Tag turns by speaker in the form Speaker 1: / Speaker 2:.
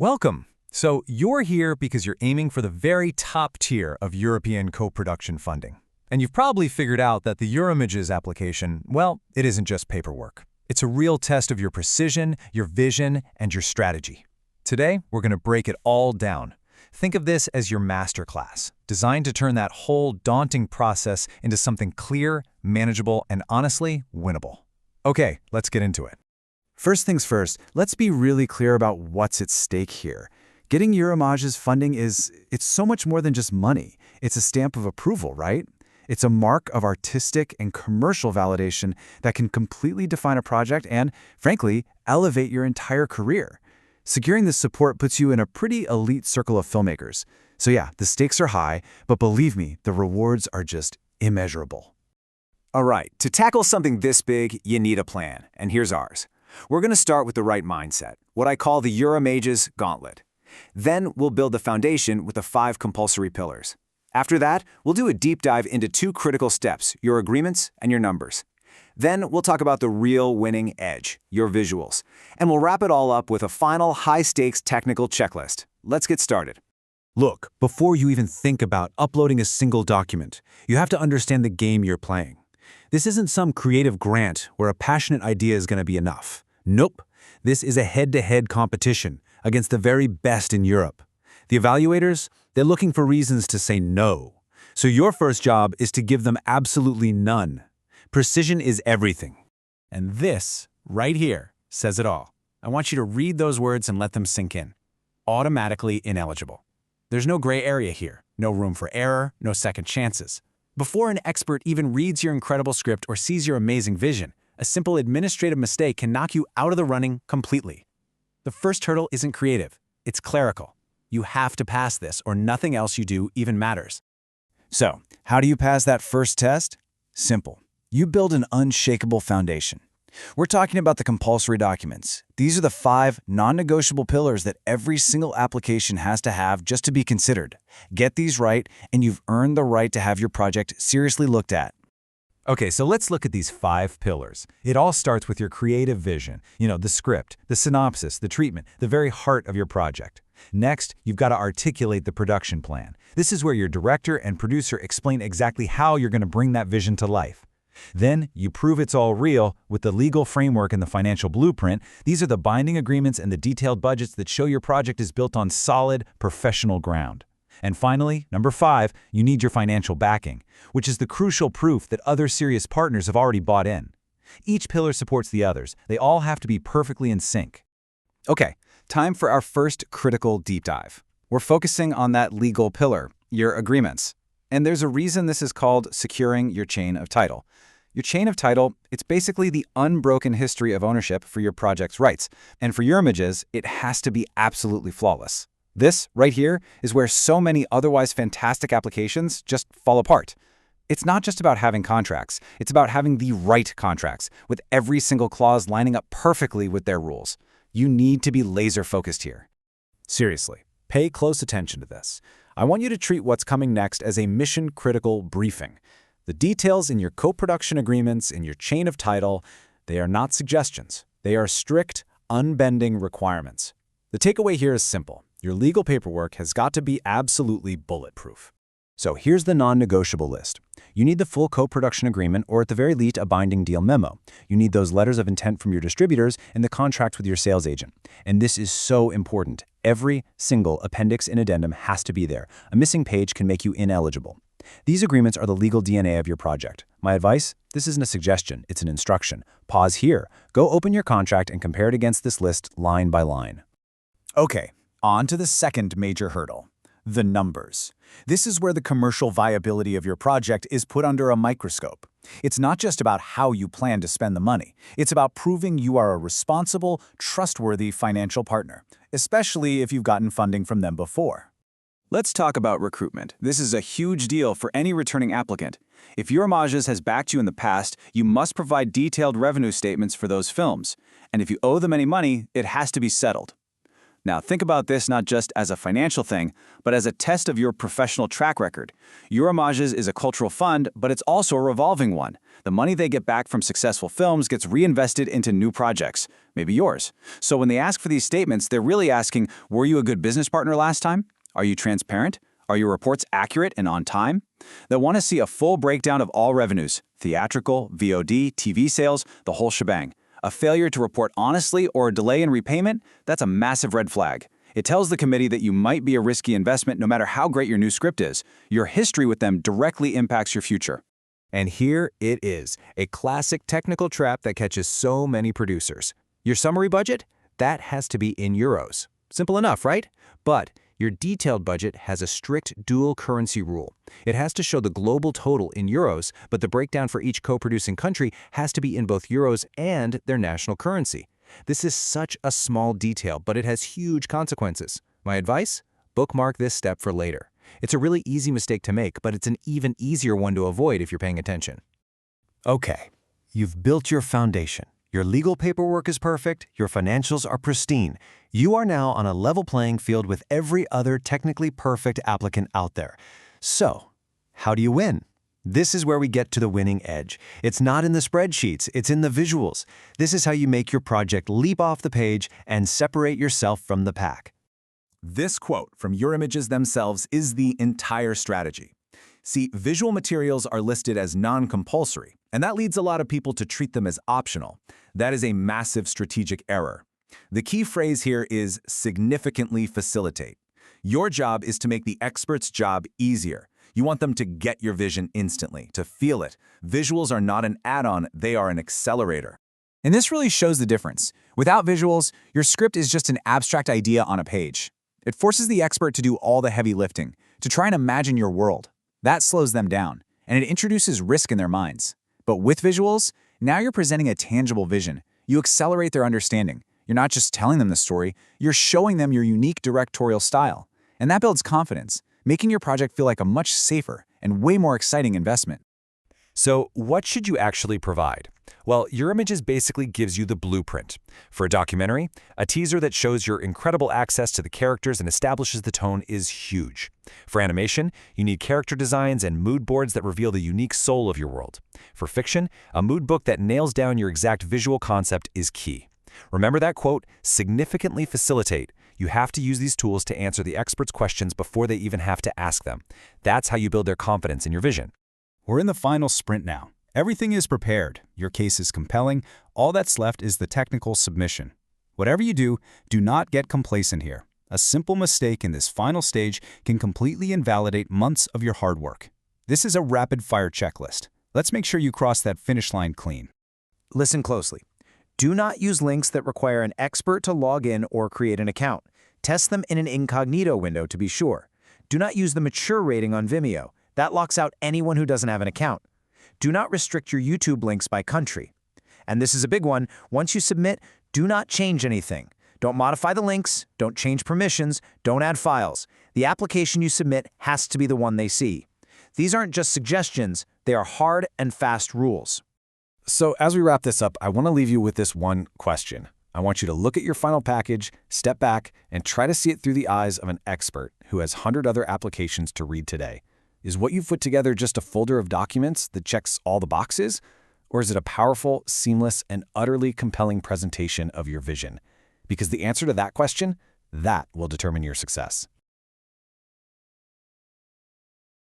Speaker 1: Welcome! So you're here because you're aiming for the very top tier of European co-production funding. And you've probably figured out that the Eurimages application, well, it isn't just paperwork. It's a real test of your precision, your vision, and your strategy. Today, we're going to break it all down. Think of this as your masterclass, designed to turn that whole daunting process into something clear, manageable, and honestly, winnable. Okay, let's get into it.
Speaker 2: First things first, let's be really clear about what's at stake here. Getting Eurimages funding it's so much more than just money. It's a stamp of approval, right? It's a mark of artistic and commercial validation that can completely define a project and, frankly, elevate your entire career. Securing this support puts you in a pretty elite circle of filmmakers. So yeah, the stakes are high, but believe me, the rewards are just immeasurable.
Speaker 3: All right, to tackle something this big, you need a plan, and here's ours. We're going to start with the right mindset, what I call the Eurimages gauntlet. Then we'll build the foundation with the 5 compulsory pillars. After that, we'll do a deep dive into 2 critical steps, your agreements and your numbers. Then we'll talk about the real winning edge, your visuals. And we'll wrap it all up with a final high-stakes technical checklist. Let's get started.
Speaker 2: Look, before you even think about uploading a single document, you have to understand the game you're playing. This isn't some creative grant where a passionate idea is going to be enough. Nope. This is a head-to-head competition against the very best in Europe. The evaluators, they're looking for reasons to say no. So your first job is to give them absolutely none. Precision is everything.
Speaker 4: And this, right here, says it all. I want you to read those words and let them sink in. Automatically ineligible. There's no gray area here, no room for error, no second chances. Before an expert even reads your incredible script or sees your amazing vision, a simple administrative mistake can knock you out of the running completely. The first hurdle isn't creative, it's clerical. You have to pass this or nothing else you do even matters.
Speaker 2: So, how do you pass that first test? Simple. You build an unshakable foundation. We're talking about the compulsory documents. These are the 5 non-negotiable pillars that every single application has to have just to be considered. Get these right, and you've earned the right to have your project seriously looked at.
Speaker 1: Okay, so let's look at these 5 pillars. It all starts with your creative vision, the script, the synopsis, the treatment, the very heart of your project. Next, you've got to articulate the production plan. This is where your director and producer explain exactly how you're going to bring that vision to life. Then, you prove it's all real with the legal framework and the financial blueprint. These are the binding agreements and the detailed budgets that show your project is built on solid, professional ground. And finally, number 5, you need your financial backing, which is the crucial proof that other serious partners have already bought in. Each pillar supports the others. They all have to be perfectly in sync.
Speaker 2: Okay, time for our first critical deep dive. We're focusing on that legal pillar, your agreements. And there's a reason this is called securing your chain of title. Your chain of title, it's basically the unbroken history of ownership for your project's rights. And for Eurimages, it has to be absolutely flawless. This, right here, is where so many otherwise fantastic applications just fall apart. It's not just about having contracts. It's about having the right contracts, with every single clause lining up perfectly with their rules. You need to be laser-focused here.
Speaker 4: Seriously, pay close attention to this. I want you to treat what's coming next as a mission-critical briefing. The details in your co-production agreements, in your chain of title, they are not suggestions. They are strict, unbending requirements. The takeaway here is simple. Your legal paperwork has got to be absolutely bulletproof.
Speaker 2: So here's the non-negotiable list. You need the full co-production agreement or at the very least a binding deal memo. You need those letters of intent from your distributors and the contracts with your sales agent. And this is so important. Every single appendix and addendum has to be there. A missing page can make you ineligible. These agreements are the legal DNA of your project. My advice? This isn't a suggestion, it's an instruction. Pause here. Go open your contract and compare it against this list line by line.
Speaker 3: Okay, on to the second major hurdle, the numbers. This is where the commercial viability of your project is put under a microscope. It's not just about how you plan to spend the money. It's about proving you are a responsible, trustworthy financial partner, especially if you've gotten funding from them before. Let's talk about recruitment. This is a huge deal for any returning applicant. If Eurimages has backed you in the past, you must provide detailed revenue statements for those films. And if you owe them any money, it has to be settled.
Speaker 2: Now, think about this not just as a financial thing, but as a test of your professional track record. Eurimages is a cultural fund, but it's also a revolving one. The money they get back from successful films gets reinvested into new projects, maybe yours. So when they ask for these statements, they're really asking, were you a good business partner last time? Are you transparent? Are your reports accurate and on time? They'll want to see a full breakdown of all revenues, theatrical, VOD, TV sales, the whole shebang. A failure to report honestly or a delay in repayment, that's a massive red flag. It tells the committee that you might be a risky investment no matter how great your new script is. Your history with them directly impacts your future.
Speaker 1: And here it is, a classic technical trap that catches so many producers. Your summary budget? That has to be in euros. Simple enough, right? But your detailed budget has a strict dual currency rule. It has to show the global total in euros, but the breakdown for each co-producing country has to be in both euros and their national currency. This is such a small detail, but it has huge consequences. My advice? Bookmark this step for later. It's a really easy mistake to make, but it's an even easier one to avoid if you're paying attention.
Speaker 4: Okay, you've built your foundation. Your legal paperwork is perfect, your financials are pristine. You are now on a level playing field with every other technically perfect applicant out there. So, how do you win? This is where we get to the winning edge. It's not in the spreadsheets, it's in the visuals. This is how you make your project leap off the page and separate yourself from the pack.
Speaker 3: This quote from Eurimages themselves is the entire strategy. See, visual materials are listed as non-compulsory, and that leads a lot of people to treat them as optional. That is a massive strategic error. The key phrase here is significantly facilitate. Your job is to make the expert's job easier. You want them to get your vision instantly, to feel it. Visuals are not an add-on, they are an accelerator.
Speaker 2: And this really shows the difference. Without visuals, your script is just an abstract idea on a page. It forces the expert to do all the heavy lifting, to try and imagine your world. That slows them down, and it introduces risk in their minds. But with visuals, now you're presenting a tangible vision. You accelerate their understanding. You're not just telling them the story, you're showing them your unique directorial style. And that builds confidence, making your project feel like a much safer and way more exciting investment.
Speaker 1: So what should you actually provide? Well, Eurimages basically gives you the blueprint. For a documentary, a teaser that shows your incredible access to the characters and establishes the tone is huge. For animation, you need character designs and mood boards that reveal the unique soul of your world. For fiction, a mood book that nails down your exact visual concept is key. Remember that quote, significantly facilitate. You have to use these tools to answer the experts' questions before they even have to ask them. That's how you build their confidence in your vision.
Speaker 3: We're in the final sprint now. Everything is prepared. Your case is compelling. All that's left is the technical submission. Whatever you do, do not get complacent here. A simple mistake in this final stage can completely invalidate months of your hard work. This is a rapid-fire checklist. Let's make sure you cross that finish line clean.
Speaker 5: Listen closely. Do not use links that require an expert to log in or create an account. Test them in an incognito window to be sure. Do not use the mature rating on Vimeo. That locks out anyone who doesn't have an account. Do not restrict your YouTube links by country. And this is a big one. Once you submit, do not change anything. Don't modify the links, don't change permissions, don't add files. The application you submit has to be the one they see. These aren't just suggestions, they are hard and fast rules.
Speaker 4: So as we wrap this up, I want to leave you with this one question. I want you to look at your final package, step back, and try to see it through the eyes of an expert who has 100 other applications to read today. Is what you've put together just a folder of documents that checks all the boxes? Or is it a powerful, seamless, and utterly compelling presentation of your vision? Because the answer to that question, that will determine your success.